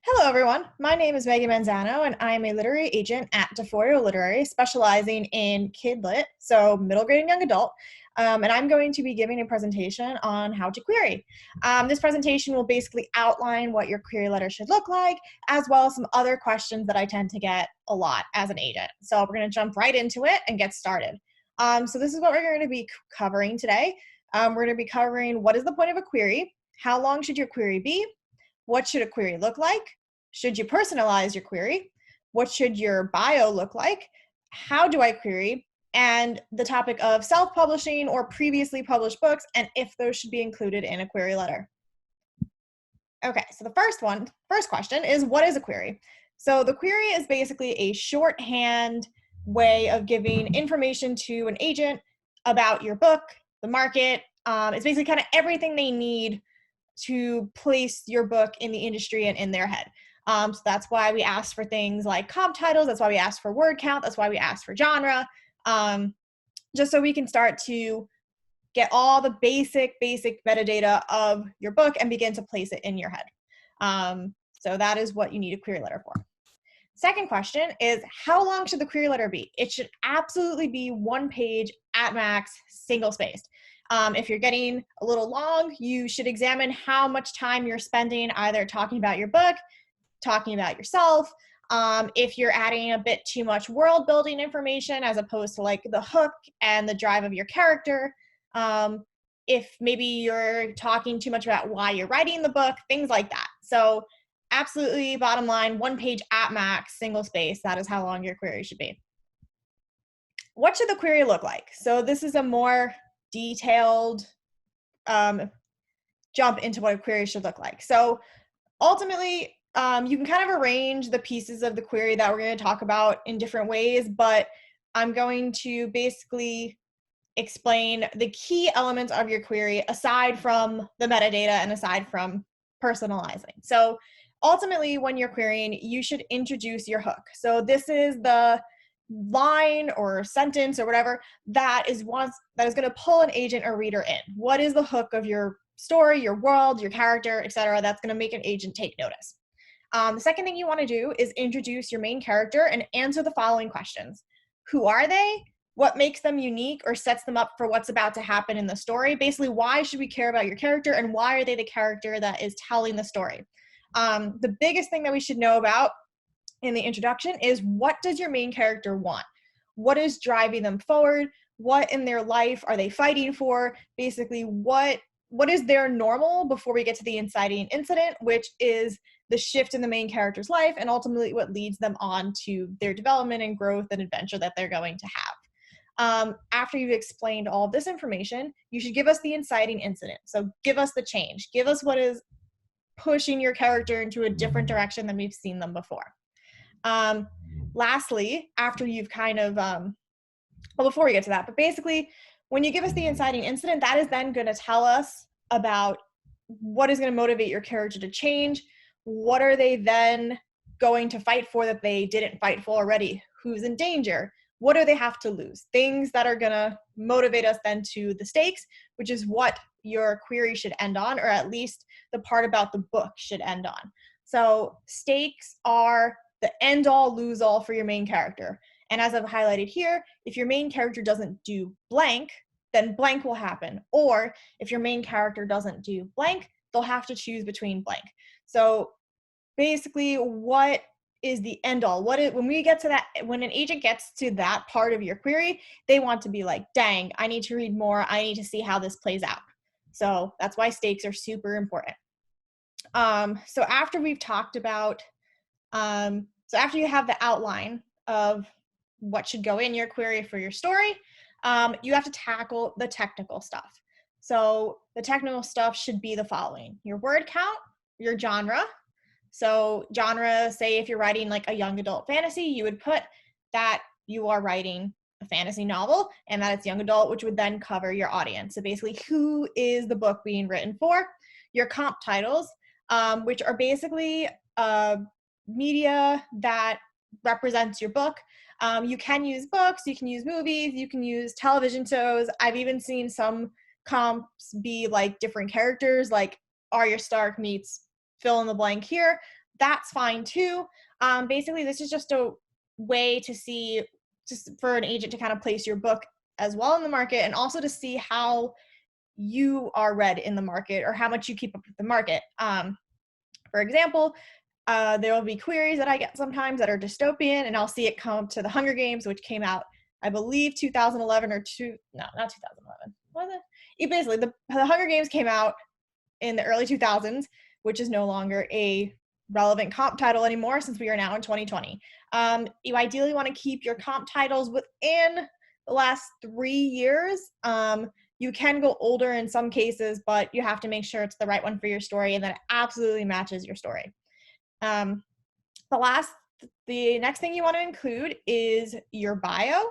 Hello, everyone. My name is Megan Manzano, and I'm a literary agent at DeForio Literary, specializing in kid lit, so middle grade and young adult. And I'm going to be giving a presentation on how to query. This presentation will basically outline what your query letter should look like, as well as some other questions that I tend to get a lot as an agent. So we're going to jump right into it and get started. So this is what we're going to be covering today. We're going to be covering what is the point of a query, how long should your query be, what should a query look like? Should you personalize your query? What should your bio look like? How do I query? And the topic of self-publishing or previously published books, and if those should be included in a query letter. Okay, so the first question is, what is a query? So the query is basically a shorthand way of giving information to an agent about your book, the market. It's basically kind of everything they need to place your book in the industry and in their head. So that's why we ask for things like comp titles. That's why we ask for word count. That's why we ask for genre, just so we can start to get all the basic metadata of your book and begin to place it in your head. So that is what you need a query letter for. Second question is, how long should the query letter be? It should absolutely be 1 page at max, single spaced. If you're getting a little long, you should examine how much time you're spending either talking about your book, talking about yourself. If you're adding a bit too much world building information as opposed to like the hook and the drive of your character. If maybe you're talking too much about why you're writing the book, things like that. So absolutely, bottom line, 1 page at max, single space. That is how long your query should be. What should the query look like? So this is a more detailed jump into what a query should look like. So ultimately, you can kind of arrange the pieces of the query that we're going to talk about in different ways, but I'm going to basically explain the key elements of your query aside from the metadata and aside from personalizing. So ultimately, when you're querying, you should introduce your hook. So this is the line or sentence or whatever that is going to pull an agent or reader in. What is the hook of your story, your world, your character, etc., that's going to make an agent take notice? The second thing you want to do is introduce your main character and answer the following questions. Who are they? What makes them unique or sets them up for what's about to happen in the story? Basically, why should we care about your character, and why are they the character that is telling the story? The biggest thing that we should know about in the introduction is, what does your main character want? What is driving them forward? What in their life are they fighting for? Basically, what is their normal before we get to the inciting incident, which is the shift in the main character's life and ultimately what leads them on to their development and growth and adventure that they're going to have. After you've explained all of this information, you should give us the inciting incident. So give us the change. Give us what is pushing your character into a different direction than we've seen them before. Lastly, after you've kind of, well, before we get to that, but basically, when you give us the inciting incident, that is then going to tell us about what is going to motivate your character to change. What are they then going to fight for that they didn't fight for already? Who's in danger? What do they have to lose? Things that are going to motivate us then to the stakes, which is what your query should end on, or at least the part about the book should end on. So stakes are the end all, lose all for your main character. And as I've highlighted here, if your main character doesn't do blank, then blank will happen. Or if your main character doesn't do blank, they'll have to choose between blank. So basically, what is the end all? When we get to that, when an agent gets to that part of your query, they want to be like, dang, I need to read more. I need to see how this plays out. So that's why stakes are super important. So after we've talked about, so after you have the outline of what should go in your query for your story, you have to tackle the technical stuff. So the technical stuff should be the following: your word count, your genre. So genre, say if you're writing like a young adult fantasy, you would put that you are writing a fantasy novel and that it's young adult, which would then cover your audience. So basically, who is the book being written for? Your comp titles, which are basically media that represents your book. You can use books, you can use movies, you can use television shows. I've even seen some comps be like different characters, like Arya Stark meets fill in the blank here. that's fine too. Basically, this is just a way to see, just for an agent to kind of place your book as well in the market, and also to see how you are read in the market or how much you keep up with the market. For example, there will be queries that I get sometimes that are dystopian, and I'll see it come to the Hunger Games, which came out, I believe, 2011 or no, not 2011. Was it? Basically, the Hunger Games came out in the early 2000s, which is no longer a relevant comp title anymore since we are now in 2020. You ideally want to keep your comp titles within the last 3 years. You can go older in some cases, but you have to make sure it's the right one for your story and that it absolutely matches your story. Um, the next thing you want to include is your bio.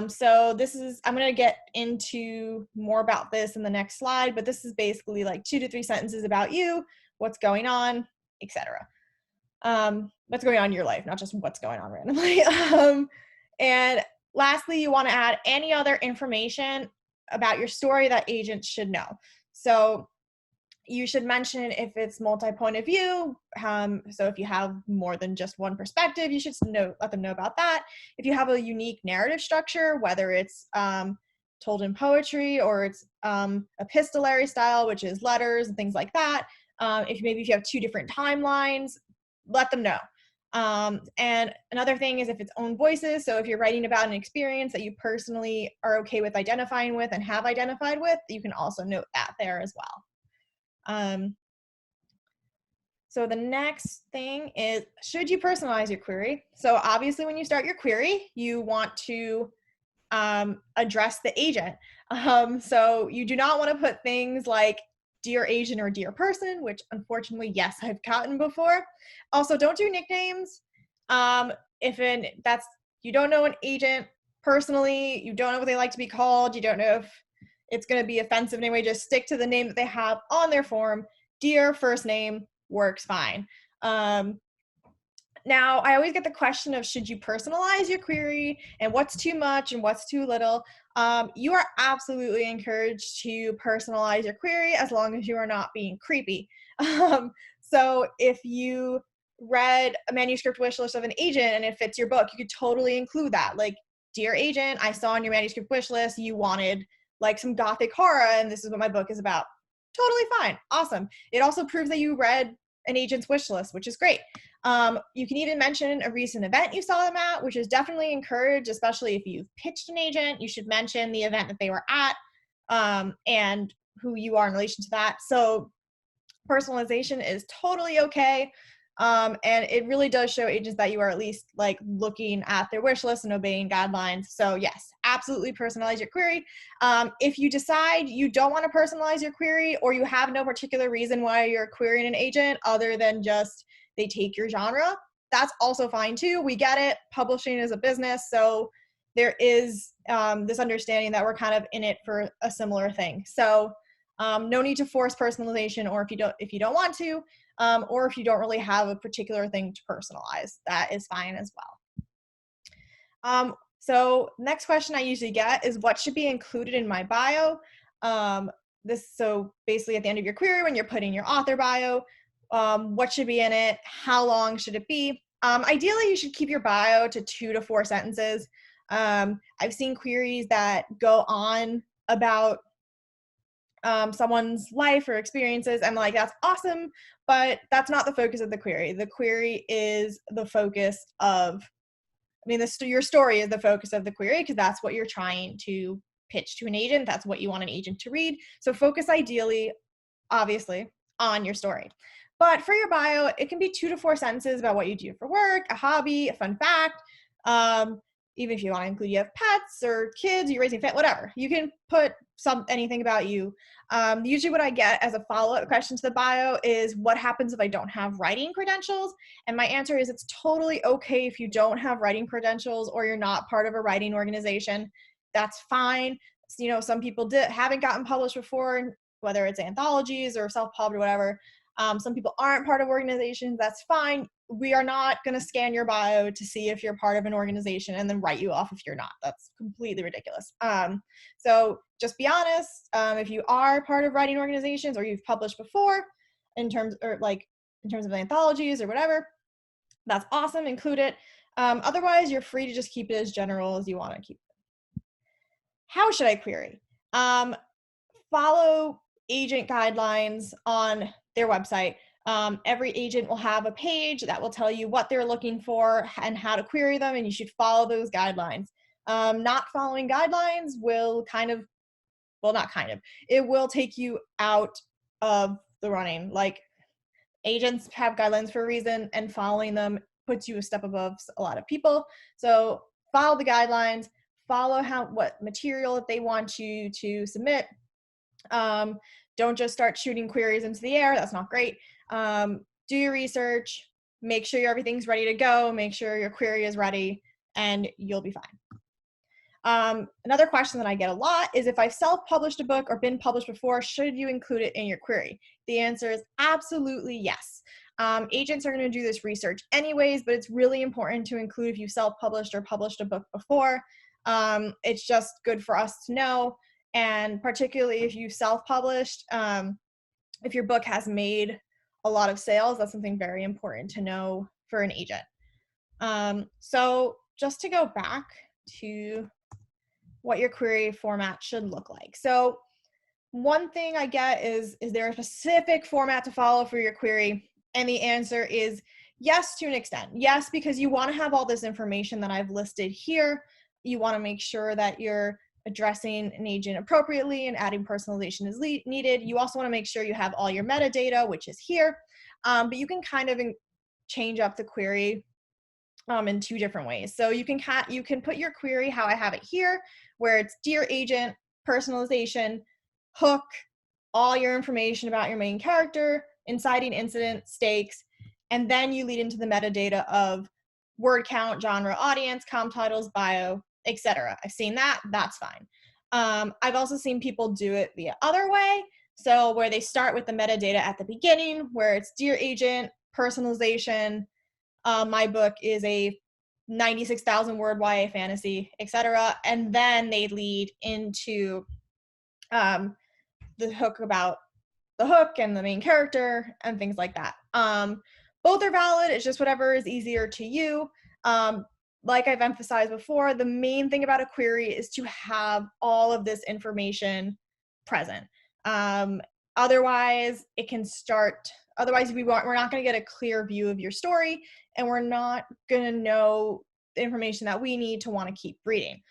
So I'm going to get into more about this in the next slide, but this is basically like 2 to 3 sentences about you, what's going on, etc. What's going on in your life, not just what's going on randomly. And lastly, you want to add any other information about your story that agents should know. So you should mention if it's multi-point of view. So if you have more than just one perspective, you should let them know about that. If you have a unique narrative structure, whether it's told in poetry or it's epistolary style, which is letters and things like that. If you have 2 different timelines, let them know. And another thing is if it's own voices. So if you're writing about an experience that you personally are okay with identifying with and have identified with, you can also note that there as well. So the next thing is, should you personalize your query? So obviously when you start your query, you want to address the agent. So you do not want to put things like dear agent or dear person, which unfortunately, yes, I've gotten before. Also, don't do nicknames. You don't know an agent personally, you don't know what they like to be called, you don't know if it's going to be offensive anyway, just stick to the name that they have on their form. Dear first name works fine. Now, I always get the question of should you personalize your query and what's too much and what's too little. You are absolutely encouraged to personalize your query as long as you are not being creepy. So if you read a manuscript wish list of an agent and it fits your book, you could totally include that. Like, dear agent, I saw on your manuscript wish list you wanted like some gothic horror, and this is what my book is about. Totally fine. Awesome. It also proves that you read an agent's wish list, which is great. You can even mention a recent event you saw them at, which is definitely encouraged, especially if you've pitched an agent. You should mention the event that they were at and who you are in relation to that. So personalization is totally okay. And it really does show agents that you are at least like looking at their wish list and obeying guidelines. So yes, absolutely personalize your query. If you decide you don't want to personalize your query, or you have no particular reason why you're querying an agent other than just they take your genre, that's also fine too. We get it. Publishing is a business. So there is this understanding that we're kind of in it for a similar thing. So no need to force personalization, or if you don't want to, or if you don't really have a particular thing to personalize, that is fine as well. So next question I usually get is what should be included in my bio? So basically at the end of your query, when you're putting your author bio, what should be in it? How long should it be? Ideally, you should keep your bio to 2 to 4 sentences. I've seen queries that go on about someone's life or experiences. I'm like, that's awesome, but that's not the focus of the query. The query is the focus of, your story is the focus of the query, because that's what you're trying to pitch to an agent. That's what you want an agent to read. So focus ideally, obviously, on your story. But for your bio, it can be 2 to 4 sentences about what you do for work, a hobby, a fun fact. Even if you want to include you have pets or kids, you're raising whatever. You can put anything about you. Usually what I get as a follow-up question to the bio is, what happens if I don't have writing credentials? And my answer is, it's totally okay if you don't have writing credentials or you're not part of a writing organization. That's fine. Some people haven't gotten published before, whether it's anthologies or self-pub or whatever. Some people aren't part of organizations. That's fine. We are not going to scan your bio to see if you're part of an organization and then write you off if you're not. That's completely ridiculous. So just be honest. If you are part of writing organizations or you've published before, in in terms of anthologies or whatever, that's awesome, include it. Otherwise, you're free to just keep it as general as you want to keep it. How should I query? Follow agent guidelines on their website. Every agent will have a page that will tell you what they're looking for and how to query them, and you should follow those guidelines. Not following guidelines will it will take you out of the running. Like, agents have guidelines for a reason, and following them puts you a step above a lot of people. So follow the guidelines, follow what material that they want you to submit. Don't just start shooting queries into the air. That's not great. Do your research, make sure everything's ready to go, make sure your query is ready, and you'll be fine. Another question that I get a lot is, if I've self-published a book or been published before, should you include it in your query? The answer is absolutely yes. Agents are going to do this research anyways, but it's really important to include if you self-published or published a book before. It's just good for us to know, and particularly if you self-published, if your book has made a lot of sales, that's something very important to know for an agent. So just to go back to what your query format should look like. So one thing I get is there a specific format to follow for your query? And the answer is yes, to an extent. Yes, because you want to have all this information that I've listed here. You want to make sure that you're addressing an agent appropriately and adding personalization as needed. You also want to make sure you have all your metadata, which is here. But you can kind of change up the query in two different ways. So you can put your query how I have it here, where it's dear agent, personalization, hook, all your information about your main character, inciting incident, stakes, and then you lead into the metadata of word count, genre, audience, comp titles, bio, etc. I've seen that. That's fine. I've also seen people do it the other way. So where they start with the metadata at the beginning, where it's dear agent, personalization, my book is a 96,000 word YA fantasy, etc. And then they lead into the hook about the hook and the main character and things like that. Both are valid. It's just whatever is easier to you. Like I've emphasized before, the main thing about a query is to have all of this information present. Otherwise, we're not going to get a clear view of your story, and we're not going to know the information that we need to want to keep reading.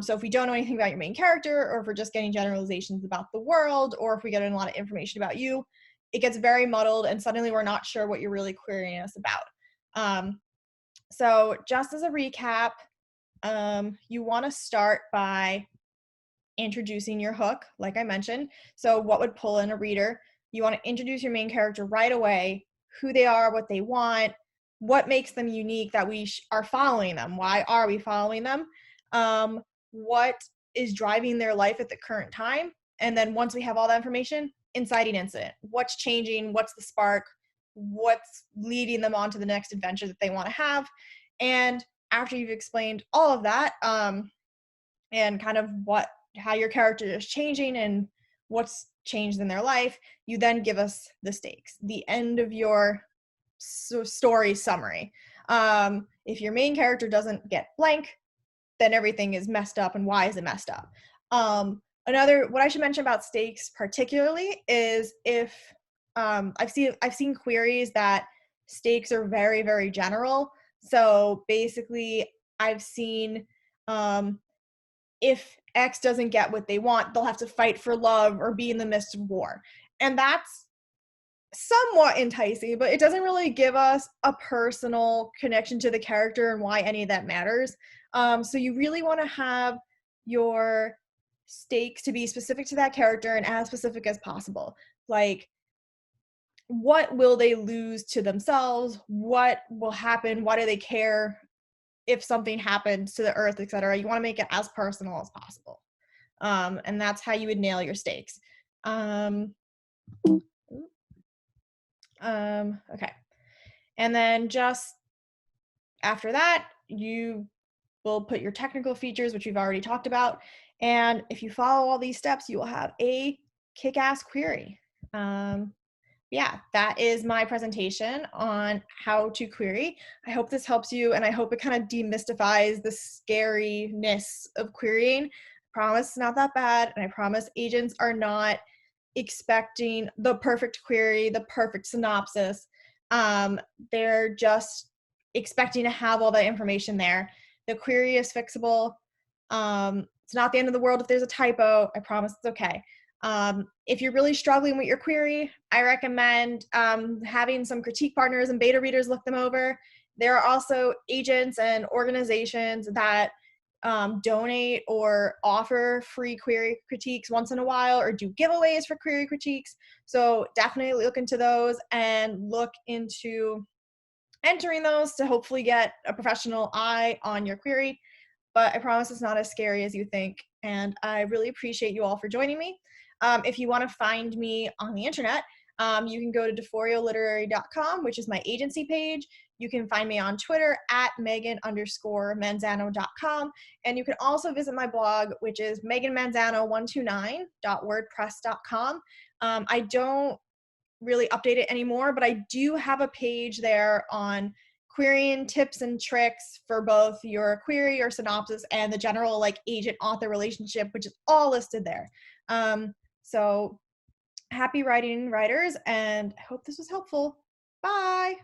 So if we don't know anything about your main character, or if we're just getting generalizations about the world, or if we get a lot of information about you, it gets very muddled, and suddenly we're not sure what you're really querying us about. So just as a recap, you want to start by introducing your hook, like I mentioned. So what would pull in a reader? You want to introduce your main character right away, who they are, what they want, what makes them unique that we are following them. Why are we following them? What is driving their life at the current time? And then once we have all that information, inciting incident. What's changing? What's the spark? What's leading them on to the next adventure that they want to have? And after you've explained all of that, and kind of how your character is changing and what's changed in their life, you then give us the stakes, the end of your story summary. If your main character doesn't get blank, then everything is messed up. And why is it messed up? What I should mention about stakes particularly is if I've seen queries that stakes are very, very general. So basically, I've seen if X doesn't get what they want, they'll have to fight for love or be in the midst of war. And that's somewhat enticing, but it doesn't really give us a personal connection to the character and why any of that matters. So you really want to have your stakes to be specific to that character and as specific as possible. Like, what will they lose to themselves? What will happen? Why do they care if something happens to the earth, etc.? You want to make it as personal as possible. And that's how you would nail your stakes. Okay. And then just after that, you will put your technical features, which we've already talked about. And if you follow all these steps, you will have a kick-ass query. Yeah, that is my presentation on how to query. I hope this helps you, and I hope it kind of demystifies the scariness of querying. I promise it's not that bad, and I promise agents are not expecting the perfect query, the perfect synopsis. They're just expecting to have all that information there. The query is fixable. It's not the end of the world if there's a typo. I promise it's okay. If you're really struggling with your query, I recommend having some critique partners and beta readers look them over. There are also agents and organizations that donate or offer free query critiques once in a while or do giveaways for query critiques. So definitely look into those and look into entering those to hopefully get a professional eye on your query. But I promise it's not as scary as you think. And I really appreciate you all for joining me. If you want to find me on the internet, you can go to deforioliterary.com, which is my agency page. You can find me on Twitter at Megan_Manzano.com. And you can also visit my blog, which is meganmanzano129.wordpress.com. I don't really update it anymore, but I do have a page there on querying tips and tricks for both your query or synopsis and the general like agent author relationship, which is all listed there. So happy writing, writers, and I hope this was helpful. Bye.